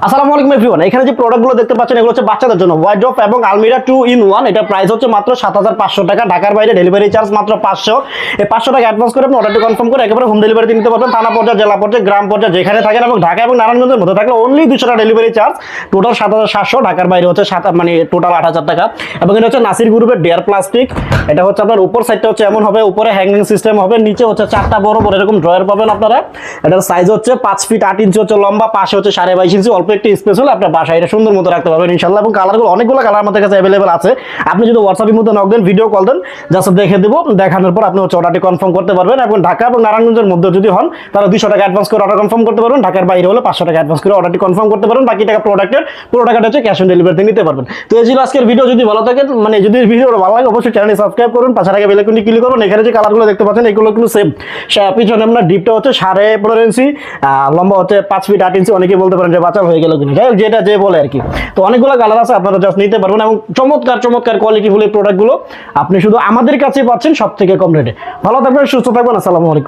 আসসালামু আলাইকুম এভরিওয়ান। এখানে যে প্রোডাক্টগুলো দেখতে পাচ্ছেন এগুলো হচ্ছে বাচ্চাদের জন্য ওয়ার্ড্রপ এবং আলমিরা 2 in 1। এটা প্রাইস হচ্ছে মাত্র 7500 টাকা। ঢাকার বাইরে ডেলিভারি চার্জ মাত্র 500। এই 500 টাকা অ্যাডভান্স করে আপনি অর্ডারটি কনফার্ম করে একেবারে হোম ডেলিভারিতে নিতে পারবেন। থানা পর্যায়ে, জেলা পর্যায়ে, গ্রাম পর্যায়ে যেখানে থাকেন এবং ঢাকা এবং নারায়ণগঞ্জের মধ্যে থাকলে অনলি 200 টাকা ডেলিভারি চার্জ। টোটাল 7700। ঢাকার বাইরে হচ্ছে মানে টোটাল 8000 টাকা। এবং এটা হচ্ছে নাসির গ্রুপের ডেয়ার প্লাস্টিক। এটা হচ্ছে আপনার উপর সাইডটা হচ্ছে এমন হবে, উপরে হ্যাঙ্গিং সিস্টেম হবে, নিচে হচ্ছে 4টা বড় বড় এরকম ড্রয়ার পাবেন আপনারা। এটার সাইজ হচ্ছে 5 ফিট 8 ইঞ্চি হচ্ছে লম্বা, পাশে হচ্ছে 22.5 ইঞ্চি। অল্প একটু স্পেস হলে আপনার বাসায় এটা সুন্দর মতো রাখতে পারবেন ইনশাআল্লাহ। এবং কালারগুলো অনেকগুলো কালার আমাদের কাছে অ্যাভেলেবল আছে। আপনি যদি হোয়াটসঅ্যাপের মধ্যে নক দেন, ভিডিও কল দেন, জাস্ট দেখে দেবো। দেখানোর পর আপনি হচ্ছে অর্ডারটি কনফার্ম করতে পারবেন। এবং ঢাকা এবং নারায়ণগঞ্জের মধ্যে যদি হন তাহলে 200 টাকা অ্যাডভান্স করে অর্ডার কনফার্ম করতে পারবেন। ঢাকার বাইরে হলে 500 টাকা অ্যাডভান্স করে অর্ডারটি কনফার্ম করতে পারবেন। বাকি টাকা পুরো টাকাটা হচ্ছে ক্যাশ অন ডেলিভারিতে নিতে পারবেন। তো এই ছিল আজকের ভিডিও। যদি ভালো থাকে, মানে যদি ভিডিওটা ভালো লাগে অবশ্যই চ্যানেলটি সাবস্ক্রাইব করুন, পাশে থাকা বেল আইকনটি ক্লিক করুন। এখানে যে কালারগুলো দেখতে পাচ্ছেন এগুলো কিন্তু সেম। পিছনে আমরা ডিপটা হচ্ছে 15.5 ইঞ্চি, লম্বা হচ্ছে 5 ফিট 8 ইঞ্চি। অনেকে বলতে পারেন যে বাঁচাল হয়ে গেল কিনা, যাই হোক যেটা যে বলে আর কি। তো অনেকগুলো কালার আছে, আপনারা জাস্ট নিতে পারবেন। এবং চমৎকার চমৎকার কোয়ালিটি ফুল এই প্রোডাক্টগুলো আপনি শুধু আমাদের কাছে পাচ্ছেন সব থেকে কম রেটে। ভালো থাকবেন, সুস্থ থাকবেন। আসসালামু আলাইকুম।